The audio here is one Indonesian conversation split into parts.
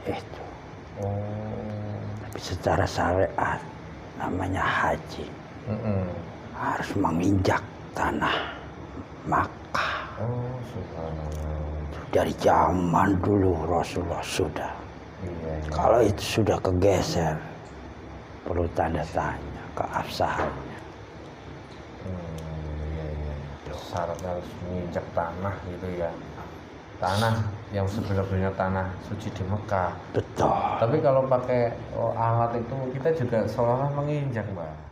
itu. Oh. Tapi secara syariat namanya haji. Harus menginjak tanah Makkah. Oh, subhanallah. Dari zaman dulu Rasulullah sudah. Iya. Kalau itu sudah kegeser, perlu tanda tanya keabsahannya. Iya. Syaratnya harus menginjak tanah gitu ya. Tanah yang sebenarnya tanah suci di Mekah. Betul. Tapi kalau pakai alat itu kita juga seolah-olah menginjak, Mbak.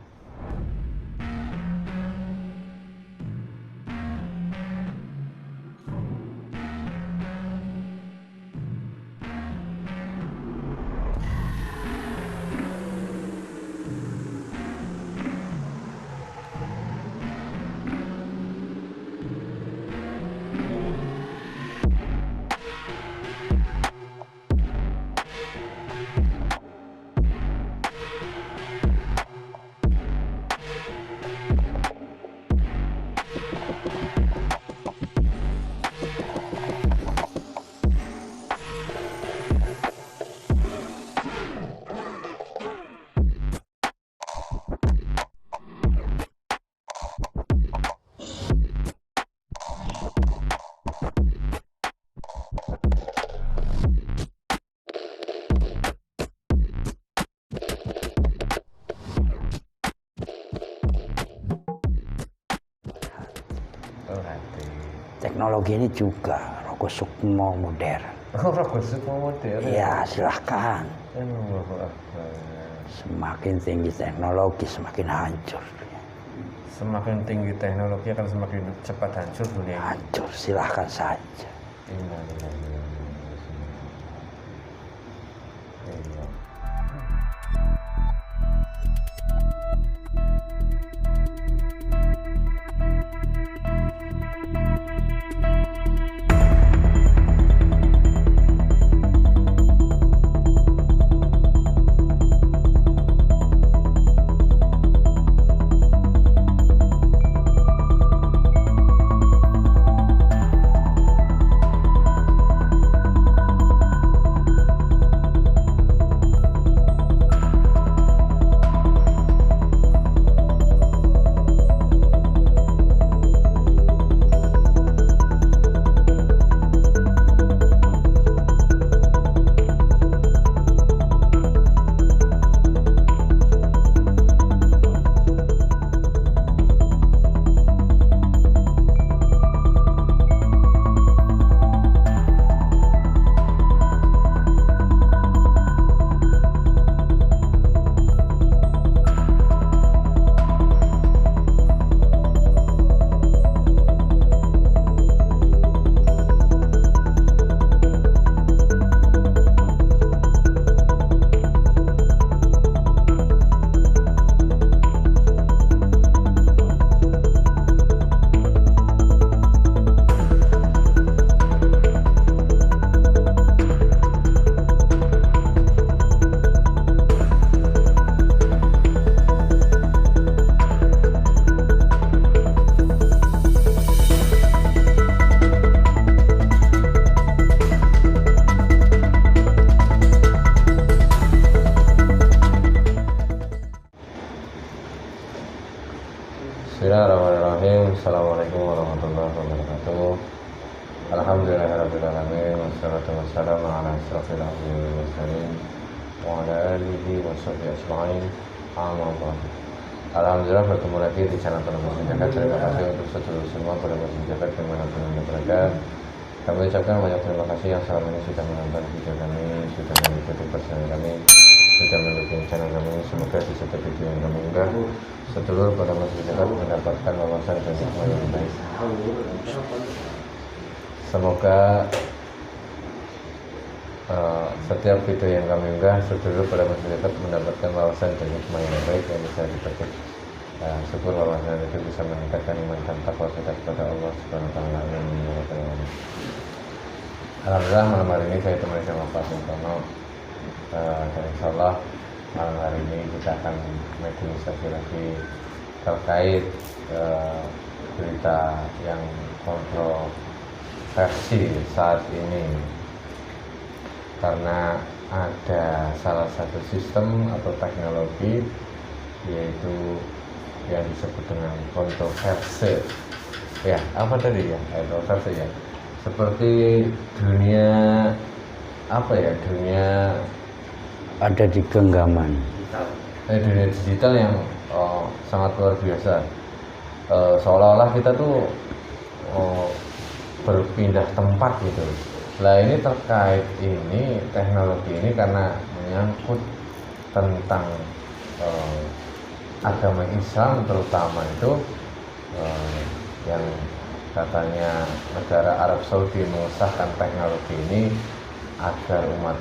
Teknologi ini juga Rogo Sukmo modern. Rogo Sukmo modern? Iya, silahkan. Semakin tinggi teknologi, semakin hancur. Semakin tinggi teknologi akan semakin cepat hancur dunia. Hancur, silahkan saja. Bismillahirrahmanirrahim. Assalamualaikum warahmatullahi wabarakatuh. Alhamdulillahirrahmanirrahim. Wassalatu wassalamu ala asyrafil anbiya'i wal mursalin wa ala alihi wa sahbihi ajma'in. Amma ba'd. Alhamdulillah bertemu lagi di channel Penerbit Jagat. Terima kasih untuk sedulur semua Penerbit Jagat dimanapun Anda berada. Kami ucapkan banyak terima kasih yang selama ini sudah menonton video kami, sudah mengikuti perjalanan kami, sudah mendukung channel kami. Semoga di setiap video yang kami unggah, sedulur pada masyarakat mendapatkan wawasan dan hikmah yang baik. Semoga setiap video yang kami unggah, sedulur pada masyarakat mendapatkan wawasan dan hikmah yang baik yang bisa dipetik. Syukur wawasan itu bisa meningkatkan iman dan takwa kita kepada Allah Subhanahu wa taala. Alhamdulillah malam hari ini saya temani sama Pak Sintono, dan insyaallah malam hari ini kita akan mediasi lagi terkait berita yang kontroversi saat ini, karena ada salah satu sistem atau teknologi yaitu yang disebut dengan kontroversi. Ya, apa tadi ya? Kontroversi ya. Seperti dunia apa ya? Dunia ada di genggaman. dunia digital yang sangat luar biasa. Seolah-olah kita tuh berpindah tempat gitu. Nah ini terkait ini teknologi ini karena menyangkut tentang agama Islam terutama itu yang katanya negara Arab Saudi mengesahkan teknologi ini agar umat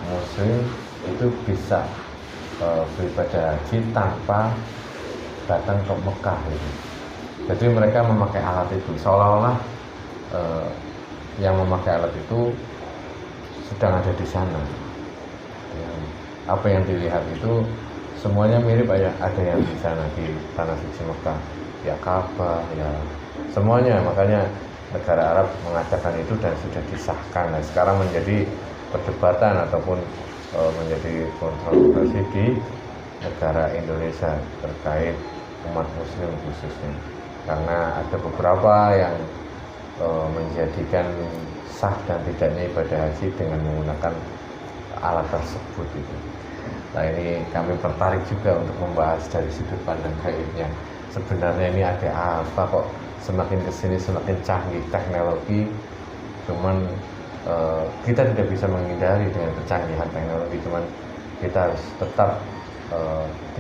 Muslim itu bisa beribadah haji tanpa datang ke Mekah gitu. Jadi mereka memakai alat itu seolah-olah yang memakai alat itu sedang ada di sana. Apa yang dilihat itu semuanya mirip, ada yang di sana di tanah suci Mekah, ya Ka'bah, ya semuanya. Makanya negara Arab mengatakan itu dan sudah disahkan. Nah, sekarang menjadi perdebatan ataupun menjadi kontroversi di negara Indonesia terkait umat Muslim khususnya, karena ada beberapa yang menjadikan sah dan tidaknya ibadah haji dengan menggunakan alat tersebut itu. Nah ini kami tertarik juga untuk membahas dari sudut pandang gaibnya. Sebenarnya ini ada apa kok semakin kesini semakin canggih teknologi, cuman kita tidak bisa menghindari dengan kecanggihan teknologi, cuman kita harus tetap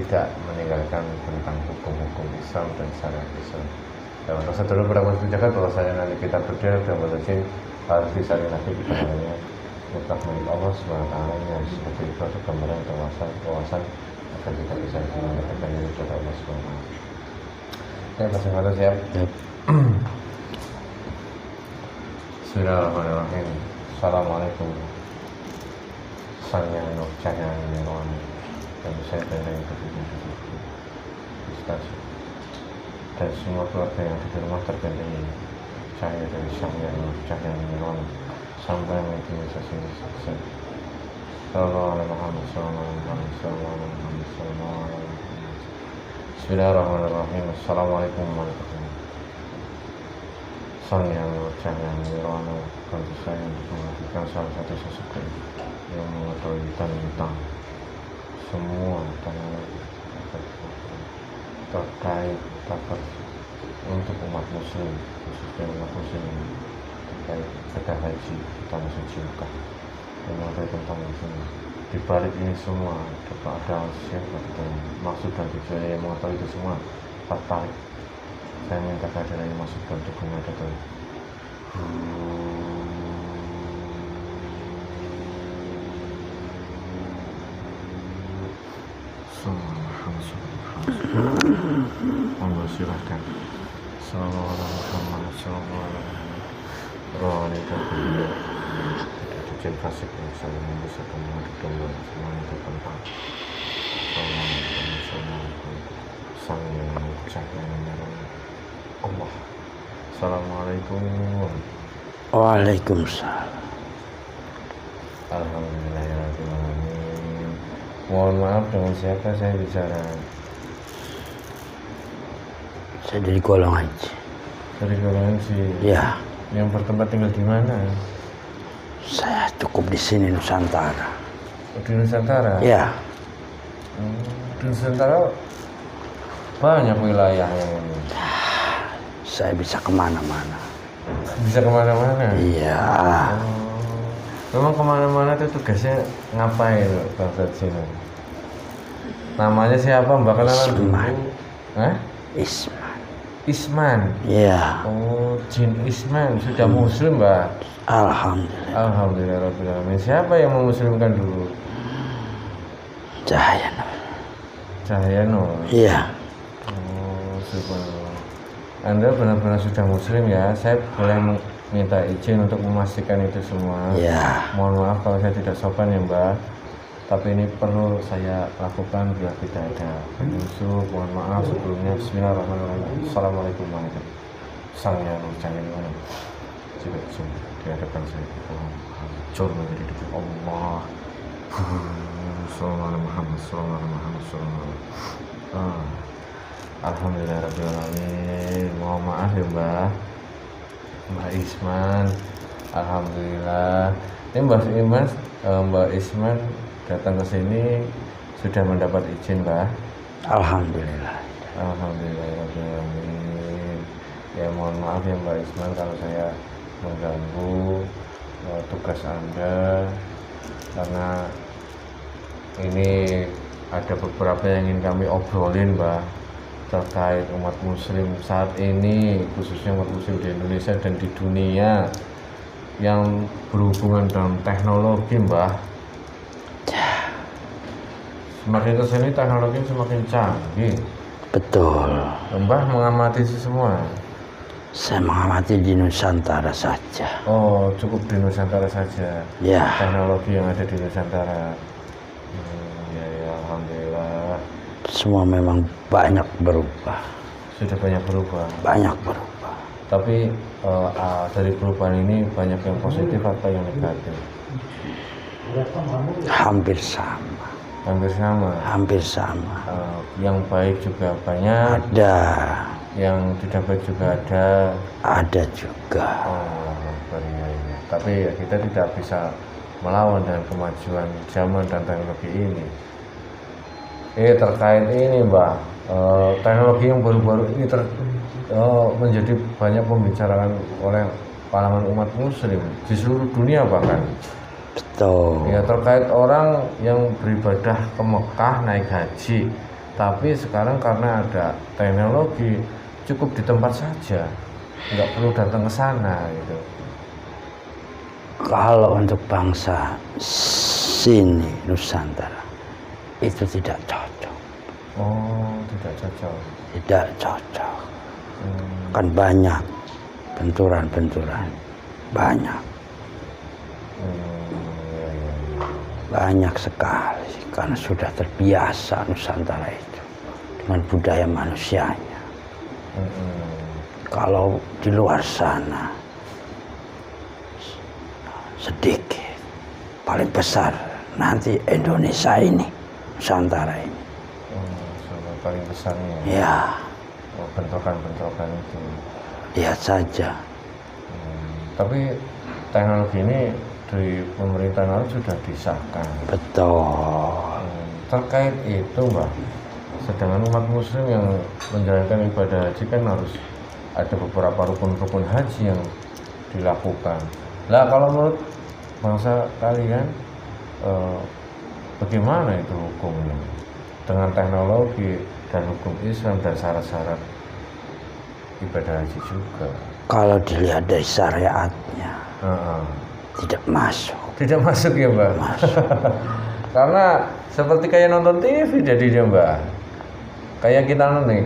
tidak meninggalkan tentang hukum-hukum Islam dan syariat Islam. Dan untuk seluruh beragama jaga, kalau saya nanti kita berdiri dan berjin harus disaring lagi kita namanya mutlak milik Allah SWT. Ini harus seperti itu untuk gambaran kawasan agar kita bisa mendapatkan ini kepada Allah SWT. Ya, masih ada siap? Yep. Bismillahirrahmanirrahim. Assalamualaikum. Sang yang nur cahaya nirwan dan saya dari itu dan semua keluarga yang di rumah tergantung cahaya dari sang yang nur cahaya nirwan sampai mengintimidasi sukses. Sallallahu alaihi Muhammad sallallahu alaihi Muhammad. Bismillahirrahmanirrahim. Assalamualaikum warahmatullahi wabarakatuh. Sang yang cahaya nirwana, tentu saya untuk mengatakan salah satu sosok yang mengetahui tentang semua terkait takar untuk umat Muslim, khususnya umat Muslim terkait ibadah haji di tanah suci Mekah, yang mengetahui tentang itu. Di balik ini semua ada siapa dan maksud dan tujuannya yang mengetahui itu semua. Tertarik, saya minta kehadiran yang masuk dan dukungan itu. Silahkan. Assalamualaikum warahmatullahi wabarakatuh. Tidak fasik yang saya bisa kemudian domba semuanya itu tentang Assalamualaikum sang yang cahaya menyerang Allah. Assalamualaikum. Waalaikumsalam. Alhamdulillahirrahmanirrahim. Mohon maaf, dengan siapa saya bicara? Saya dari golongan. Dari golongan sih. Ya. Yang bertempat tinggal di mana? Saya cukup di sini Nusantara. Di Nusantara? Ya. Di Nusantara banyak wilayah yang ini. Saya bisa kemana-mana. Bisa kemana-mana? Iya. Memang kemana-mana itu tugasnya ngapain Bang Sadzino? Namanya siapa Mbak kenalan dulu? Hah? Isman. Iya. Oh, Jin Isman sudah muslim, Mbak. Alhamdulillah. Alhamdulillah. Siapa yang memuslimkan dulu? Cahyano. Iya. Oh, subhanallah. Anda benar-benar sudah muslim ya. Saya boleh minta izin untuk memastikan itu semua. Iya. Mohon maaf kalau saya tidak sopan ya, Mbak. Tapi ini perlu saya lakukan biar tidak ada penyusup. Mohon maaf sebelumnya. Bismillahirrahmanirrahim. Assalamualaikum warahmatullahi wabarakatuh. Sang yang cahaya mana? Tidak di hadapan saya. hancur menjadi dekat Allah. Sallallahu alaihi Muhammad, sallallahu alaihi Muhammad, sallallahu alaihi. Alhamdulillahirrahmanirrahim. Mohon maaf ya Mbak Isman. Alhamdulillah. Ini Mbak Isman datang ke sini sudah mendapat izin, Mbak. Alhamdulillah. Alhamdulillahirrahmanirrahim. Ya mohon maaf ya Mbak Isman kalau saya mengganggu tugas Anda, karena ini ada beberapa yang ingin kami obrolin, Mbak, terkait umat muslim saat ini, khususnya umat muslim di Indonesia dan di dunia yang berhubungan dengan teknologi, Mbak. Semakin kesini teknologi semakin canggih. Betul. Mbah mengamati itu semua. Saya mengamati di Nusantara saja. Oh, cukup di Nusantara saja. Ya. Teknologi yang ada di Nusantara. Ya, alhamdulillah. Semua memang banyak berubah. Sudah banyak berubah. Banyak berubah. Tapi dari perubahan ini banyak yang positif atau yang negatif? Hampir sama. Hampir sama. Hampir sama. Yang baik juga banyak. Ada. Yang tidak baik juga ada. Ada juga. Ya. Tapi ya, kita tidak bisa melawan dengan kemajuan zaman dan teknologi ini. Terkait ini, Mbak, teknologi yang baru-baru ini menjadi banyak pembicaraan oleh kalangan umat muslim di seluruh dunia bahkan. Betul. Ya, terkait orang yang beribadah ke Mekah naik haji, tapi sekarang karena ada teknologi cukup di tempat saja, nggak perlu datang ke sana gitu. Kalau untuk bangsa sini Nusantara itu tidak cocok. Oh, tidak cocok. Tidak cocok. Kan banyak benturan-benturan, banyak. Banyak sekali karena sudah terbiasa Nusantara itu dengan budaya manusianya. Kalau di luar sana sedikit, paling besar nanti Indonesia ini, Nusantara ini. Paling besarnya. Ya. Bentrokan-bentrokan itu. Lihat saja. Tapi teknologi ini dari pemerintahan sudah disahkan. Betul. Terkait itu, Mbak, sedangkan umat muslim yang menjalankan ibadah haji kan harus ada beberapa rukun-rukun haji yang dilakukan. Lah kalau menurut bangsa kalian, bagaimana itu hukumnya dengan teknologi dan hukum Islam dan syarat-syarat ibadah haji juga? Kalau dilihat dari syariatnya, tidak masuk. Tidak masuk ya, Mbak? Masuk. Karena seperti kayak nonton TV jadinya, Mbak. Kayak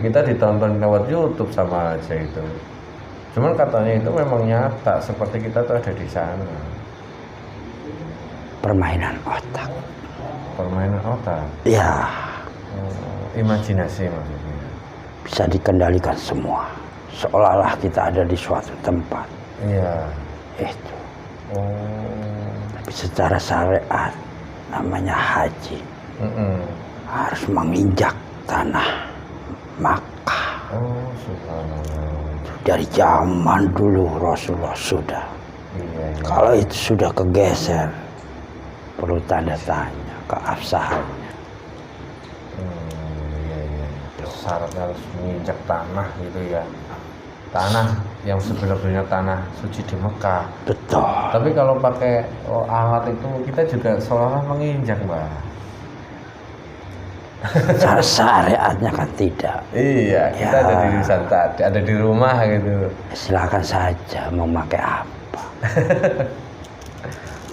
kita ditonton lewat YouTube sama aja itu. Cuman katanya itu memang nyata seperti kita tuh ada di sana. Permainan otak. Permainan otak. Ya. Imajinasi maksudnya. Bisa dikendalikan semua. Seolah-olah kita ada di suatu tempat. Iya. Itu. Tapi secara syariat namanya haji. Harus menginjak tanah Makkah. Subhanallah. Dari zaman dulu Rasulullah sudah. Iya. Kalau itu sudah kegeser, perlu tanda tanya keabsahannya. Iya. Syaratnya harus menginjak tanah gitu ya. Tanah yang sebenarnya tanah suci di Mekah. Betul. Tapi kalau pakai alat itu kita juga seolah-olah menginjak, Mbak. Cara syariatnya kan tidak. Iya, kita Ya. ada di Nusantara, ada di rumah gitu. Silakan saja mau pakai apa.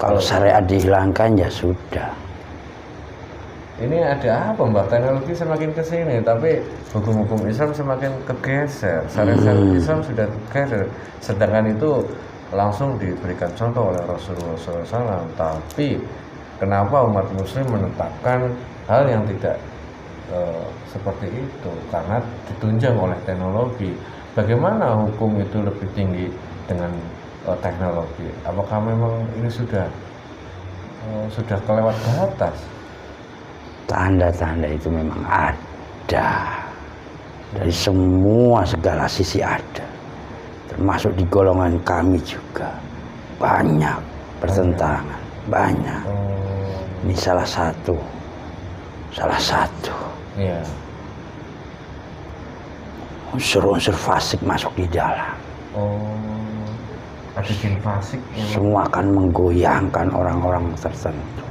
Kalau syariat dihilangkan ya sudah. Ini ada apa, Mbak? Teknologi semakin kesini, tapi hukum-hukum Islam semakin kegeser. Syariat Islam sudah kegeser. Sedangkan itu langsung diberikan contoh oleh Rasulullah SAW. Tapi kenapa umat Muslim menetapkan hal yang tidak seperti itu? Karena ditunjang oleh teknologi. Bagaimana hukum itu lebih tinggi dengan teknologi? Apakah memang ini sudah Oh, sudah kelewat batas. Tanda-tanda itu memang ada. Dari semua segala sisi ada. Termasuk di golongan kami juga. Banyak pertentangan. Banyak. Ini salah satu. Iya. Unsur-unsur fasik masuk di dalam. Ada jin fasik yang Semua akan menggoyangkan orang-orang tertentu.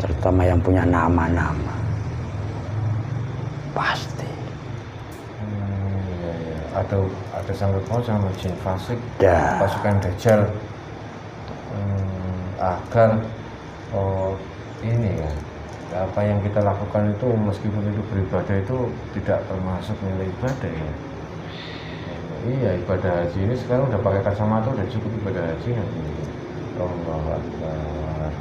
Terutama yang punya nama-nama. Pasti. Iya. Ada sangkut paut sama jin fasik. Dah. Pasukan Dajjal. Agar ini ya, apa yang kita lakukan itu meskipun itu beribadah itu tidak termasuk nilai ibadah ya. Iya, ibadah haji ini sekarang udah pakai kacamata udah cukup ibadah haji kan. Allahu Akbar.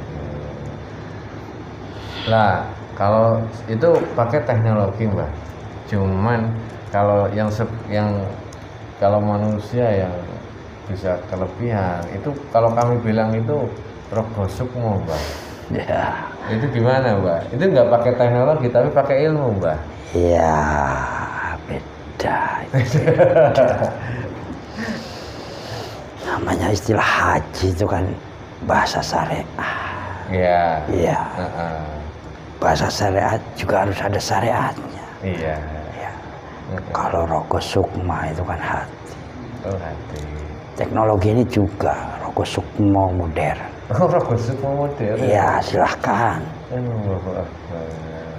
Lah, kalau itu pakai teknologi, Mbak. Cuman kalau yang kalau manusia yang bisa kelebihan itu kalau kami bilang itu rogo sukmo, Mbak. Ya. Itu gimana, Mbak? Itu nggak pakai teknologi tapi pakai ilmu, Mbak. Ya, beda. Namanya istilah haji itu kan bahasa syariat. Iya. Iya. Bahasa syariat juga harus ada syariatnya. Iya. Ya. Kalau rogo sukma itu kan hati. Oh, hati. Teknologi ini juga rogo sukmo modern. Oh, rogo sukmo modern. Iya, silahkan. Oh,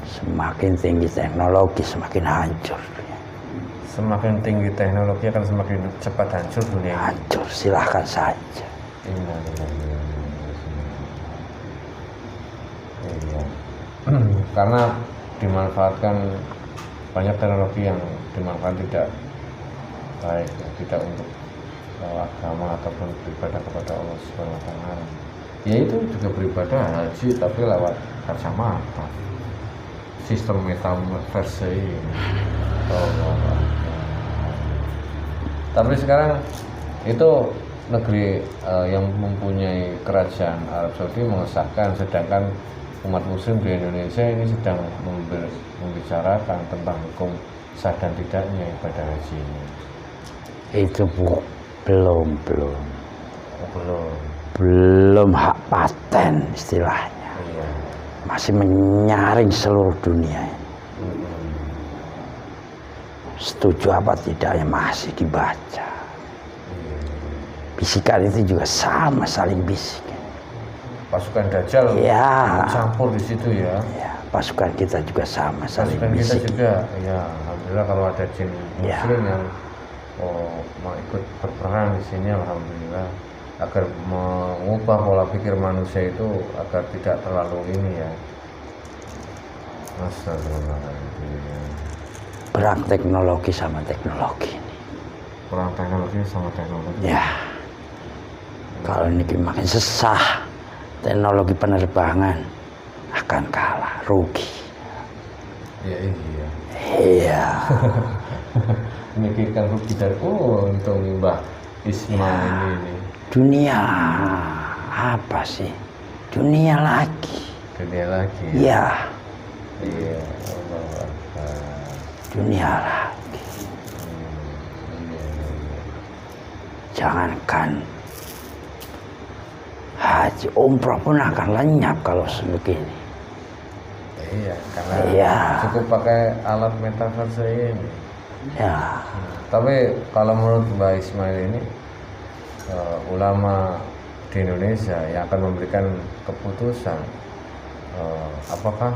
Semakin tinggi teknologi semakin hancur. semakin tinggi teknologi akan semakin cepat hancur dunia ini. Hancur, silahkan saja. Iya. Karena dimanfaatkan banyak teknologi yang dimanfaatkan tidak baik, tidak untuk agama ataupun beribadah kepada Allah Subhanahu wa taala. Ya itu juga beribadah haji tapi lewat kacamata. Sistem metaverse ini. Allah. Tapi sekarang itu negeri yang mempunyai kerajaan Arab Saudi mengesahkan, sedangkan umat muslim di Indonesia ini sedang membicarakan tentang hukum sah dan tidaknya ibadah haji ini. Itu belum hak paten istilahnya. Iya. Masih menyaring seluruh dunia. Setuju apa tidaknya masih dibaca. Bisikan itu juga sama, saling bisik. Pasukan Dajjal Ya. campur di situ ya. Ya, pasukan kita juga sama, saling Pasukan kita bisik. juga, ya alhamdulillah kalau ada jin Ya. muslim yang mau ikut berperan di sini, alhamdulillah agar mengubah pola pikir manusia itu agar tidak terlalu ini ya. Astagfirullahaladzim. Perang teknologi sama teknologi ini. Perang teknologi sama teknologi. Ya. Kalau ini makin sesah, teknologi penerbangan akan kalah, rugi. Ya iya. Iya. Memikirkan rugi dari untung Mbah Ismail ini. Dunia apa sih? Dunia lagi. Dunia lagi. Ya, Iya. Allah Akbar. dunia lagi. Jangankan haji, umroh pun akan lenyap kalau sebegini. Iya, karena Iya. cukup pakai alat metaverse ini. Ya, Tapi kalau menurut Mbak Ismail ini ulama di Indonesia yang akan memberikan keputusan apakah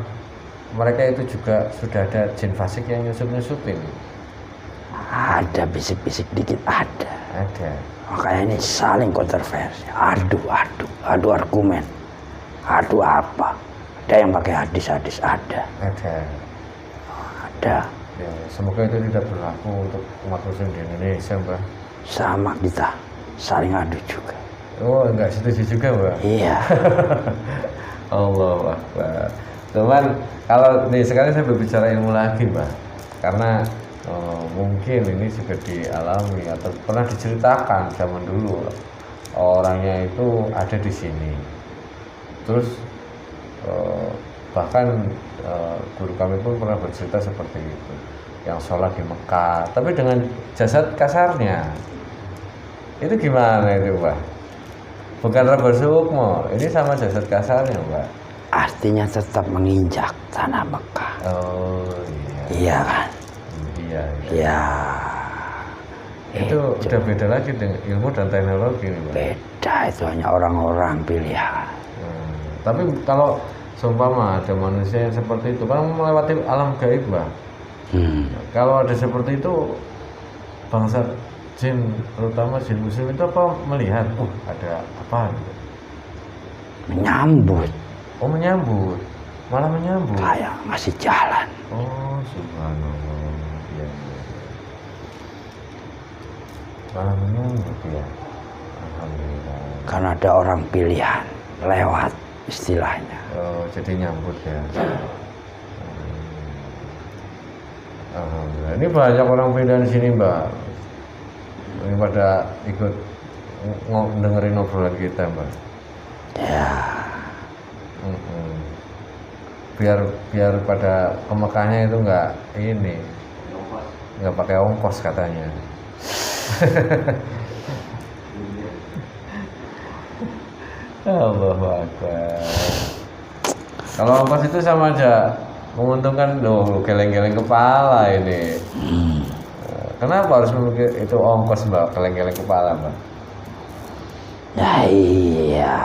mereka itu juga sudah ada jin fasik yang nyusup-nyusupin? ada bisik-bisik dikit ada. Ada. Makanya ini saling kontroversi. Adu argumen. Adu apa? Ada yang pakai hadis-hadis, ada. Ya, semoga itu tidak berlaku untuk umat muslim di Indonesia, Mbak. Sama kita saling adu juga. Oh, enggak setuju juga, Mbak. Iya. Allah Akbar. Cuman kalau nih sekarang saya berbicara ilmu lagi, Mbak. Karena mungkin ini juga dialami atau pernah diceritakan zaman dulu orangnya itu ada di sini. Terus bahkan guru kami pun pernah bercerita seperti itu, yang sholat di Mekah tapi dengan jasad kasarnya. Itu gimana itu, Pak? Bukan Rabar Sukmo, ini sama jasad kasarnya, Pak. Artinya tetap menginjak tanah Mekah. Oh iya. Iya kan? Iya. Ya. Itu udah beda lagi dengan ilmu dan teknologi nih, Pak. Beda, itu hanya orang-orang pilihan. Tapi kalau seumpama ada manusia yang seperti itu kan melewati alam gaib, Pak. Kalau ada seperti itu, bangsa jin, terutama jin muslim itu apa melihat, ada apa gitu? Menyambut. Oh, menyambut, malah menyambut. Kayak ngasih jalan. Oh, subhanallah. Ya. Malah menyambut ya. Alhamdulillah. Karena ada orang pilihan lewat istilahnya. Oh, jadi nyambut ya. Alhamdulillah. Ini banyak orang pilihan di sini, Mbak. Ini pada ikut dengerin obrolan kita, Mbak. Ya. Biar pada ke Mekahnya itu nggak pakai ongkos katanya. Allahu Akbar. Kalau ongkos itu sama aja menguntungkan, loh, geleng-geleng kepala ini. Kenapa harus memikir itu ongkos, Mbak, geleng-geleng kepala, Mbak? Ya iya.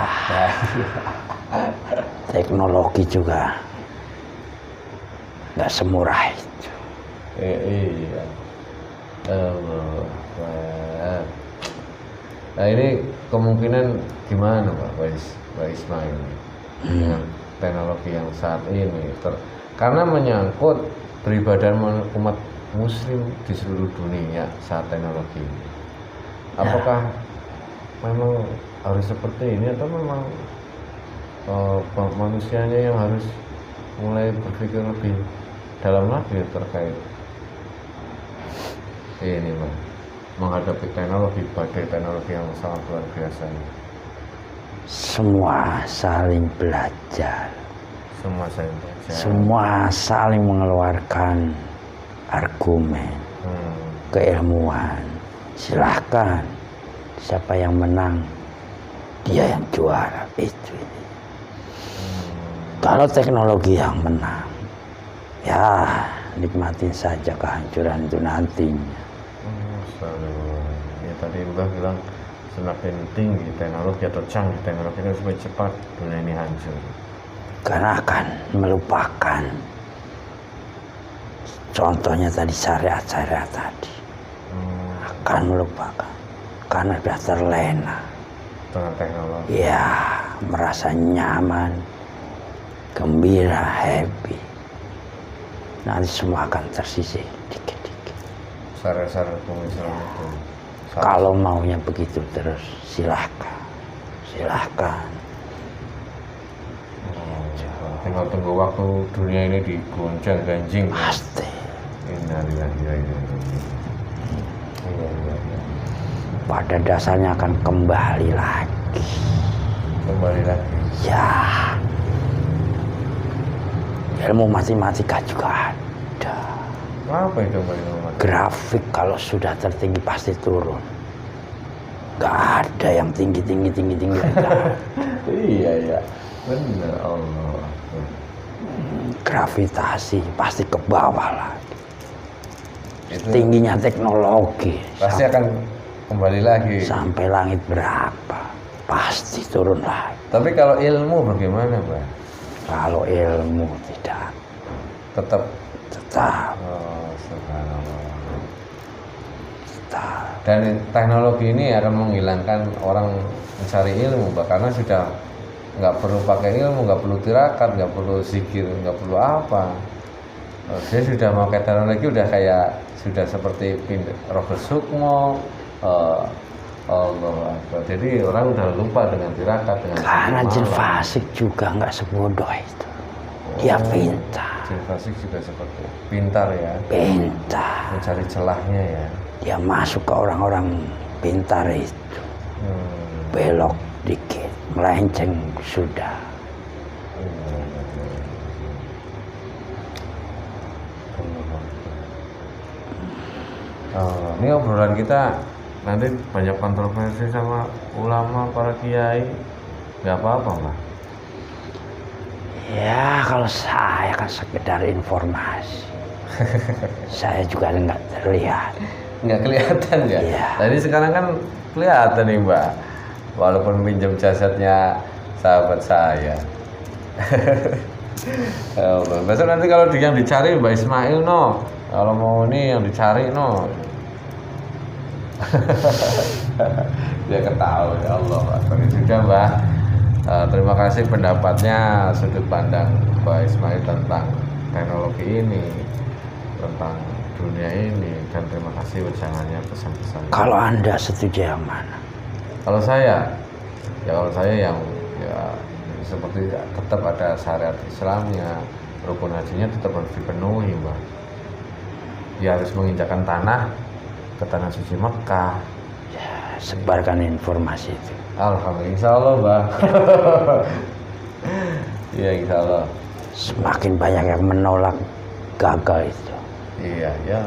Teknologi juga nggak semurah itu. Iya. Allah. Nah, ini kemungkinan gimana, Pak Ismail, dengan teknologi yang saat ini karena menyangkut peribadahan umat muslim di seluruh dunia saat teknologi ini. Apakah memang harus seperti ini atau memang manusianya yang harus mulai berpikir lebih dalam lagi terkait ini, Pak, menghadapi teknologi, badai teknologi yang sangat luar biasa ini? Semua saling belajar. Semua saling mengeluarkan argumen, keilmuan. Silahkan, siapa yang menang, dia yang juara. Itu ini. Kalau teknologi yang menang, ya nikmatin saja kehancuran itu nantinya. Ya, tadi Mbah bilang semakin tinggi teknologi atau canggih teknologi itu semakin cepat dunia ini hancur. Karena akan melupakan, contohnya tadi syariat-syariat tadi, akan melupakan karena sudah terlena dengan teknologi. Ya, merasa nyaman, gembira, happy. Nanti semua akan tersisih dikit-dikit. Syarat-syarat Islam itu. Kalau maunya begitu terus, silahkan. Tinggal tunggu waktu dunia ini digoncang ganjing. Pasti. Innalillahi wa inna ilaihi raji'un. Pada dasarnya akan kembali lagi. Ya. Ilmu matematika juga ada. Apa itu matematika? Grafik kalau sudah tertinggi pasti turun. Gak ada yang tinggi. Iya. Benar, Allah. Gravitasi pasti ke bawah lagi. Tingginya teknologi pasti akan kembali lagi. Sampai langit berapa? Pasti turun lagi. Tapi kalau ilmu bagaimana, Pak? Kalau ilmu tidak. Tetap. Oh, subhanallah. Tetap. Dan teknologi ini akan menghilangkan orang mencari ilmu, Pak, karena sudah nggak perlu pakai ilmu, nggak perlu tirakat, nggak perlu zikir, nggak perlu apa. Dia sudah pakai teknologi, sudah seperti Robert Sukmo. Allah Akbar. Jadi orang udah lupa dengan tirakat, dengan karena jin fasik juga nggak sebodoh itu. Dia pintar. Jin fasik juga seperti pintar ya. Pintar. Mencari celahnya ya. Dia masuk ke orang-orang pintar itu. belok dikit, melenceng sudah. Ini obrolan kita nanti banyak kontroversi sama ulama, para kiai, nggak apa-apa Mbah. Ya kalau saya kan sekedar informasi. Saya juga nggak terlihat. Nggak kelihatan ya? Iya. Tadi sekarang kan kelihatan nih Mbak, walaupun pinjam jasadnya sahabat saya. Besok nanti kalau yang dicari Mbak Ismail no, kalau mau ini yang dicari no. Dia ketahui, ya Allah. Sudah Mbak, terima kasih pendapatnya, sudut pandang Mbak Ismail tentang teknologi ini, tentang dunia ini, dan terima kasih wejangannya, pesan-pesan. Kalau Anda setuju yang mana? Kalau saya yang ya seperti tetap ada syariat Islamnya, rukun hajinya tetap harus dipenuhi Mbak. Dia harus menginjakan tanah ke tanah suci Mekah. Ya, sebarkan informasi itu. Alhamdulillah, insya Allah Mbak. Iya insya Allah. Semakin banyak yang menolak, gagal itu. Iya ya.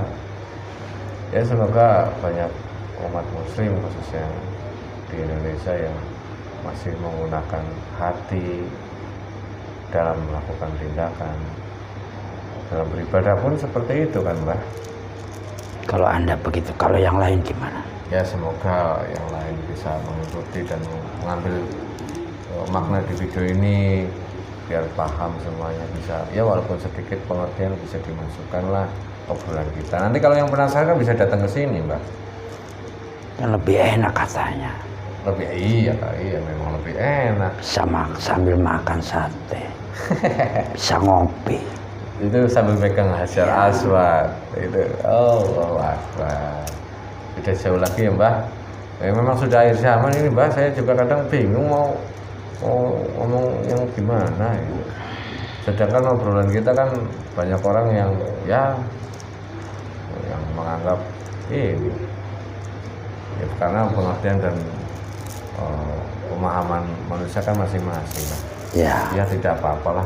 Ya semoga banyak umat muslim khususnya di Indonesia yang masih menggunakan hati dalam melakukan tindakan. Dalam beribadah pun seperti itu kan Mbak. Kalau Anda begitu, kalau yang lain gimana? Ya semoga yang lain bisa mengikuti dan mengambil makna di video ini biar paham semuanya, bisa ya walaupun sedikit pengertian bisa dimasukkan lah obrolan kita. Nanti kalau yang penasaran kan bisa datang ke sini Mbak. Yang lebih enak katanya. Lebih iya memang lebih enak. Sama sambil makan sate. Bisa ngopi. Itu sambil pegang hajar aswad itu. Oh Akbar. Tidak jauh lagi ya Mbak. Memang sudah akhir zaman ini Mbak. Saya juga kadang bingung mau ngomong yang gimana gitu. Sedangkan obrolan kita kan banyak orang yang menganggap ini ya, karena pengertian dan pemahaman manusia kan masing-masing kan? Ya tidak apa-apalah.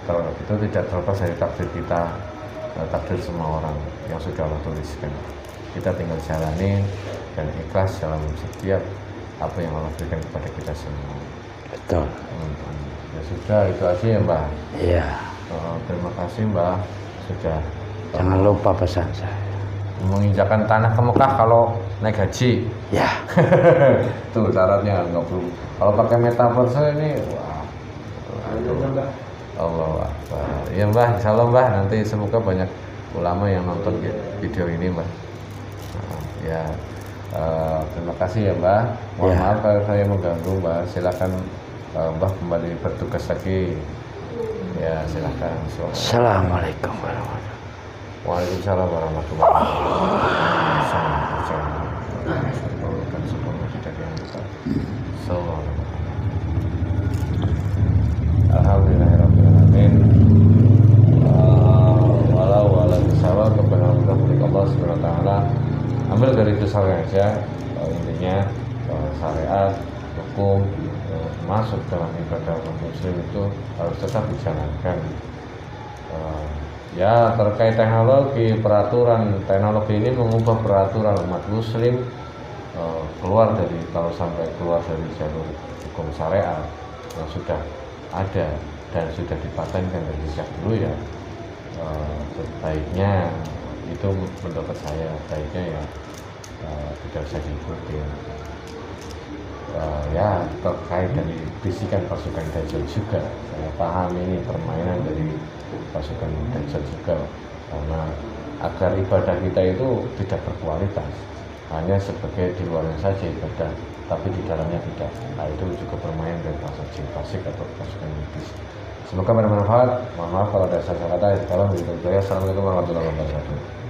Kalau itu tidak terlepas dari takdir kita, takdir semua orang yang sudah Allah tuliskan. Kita tinggal jalani dan ikhlas dalam setiap apa yang Allah berikan kepada kita semua. Betul. Ya sudah, itu aja ya Mbak. Iya. Terima kasih Mbak sudah. Jangan lupa pesan saya. Menginjakan tanah ke Mekah kalau naik haji. Ya. Tuh syaratnya nggak perlu. Kalau pakai metaverse ini, wah. Allah Akbar. Ya Mbak, insya Allah Mbak, nanti semoga banyak ulama yang nonton video ini Mbak. Terima kasih ya Mbak. Mohon maaf kalau saya mengganggu Mbak. Silakan Mbak kembali bertugas lagi. Ya silakan. Assalamualaikum warahmatullahi wabarakatuh. Waalaikumsalam warahmatullahi wabarakatuh. Alhamdulillahirrahmanirrahim. Walau bisawab kebenaran milik Allah Subhanahu wa taala. Ambil dari itu aja, intinya syariat, hukum masuk dalam ibadah muslim itu harus tetap dijalankan. Ya terkait teknologi, peraturan teknologi ini mengubah peraturan umat muslim keluar dari, kalau sampai keluar dari jalur hukum syariat yang sudah ada dan sudah dipatenkan dari sejak dulu ya, sebaiknya itu menurut saya baiknya ya tidak usah diikuti. Ya terkait dari bisikan pasukan Dajjal juga, saya paham ini permainan dari pasukan Dajjal juga, karena agar ibadah kita itu tidak berkualitas, hanya sebagai di luarnya saja ibadah tapi di dalamnya tidak. Nah itu juga permainan dari pasukan jin fasik atau pasukan iblis. Semoga bermanfaat. Mohon maaf kalau ada salah kata. Assalamualaikum warahmatullahi wabarakatuh.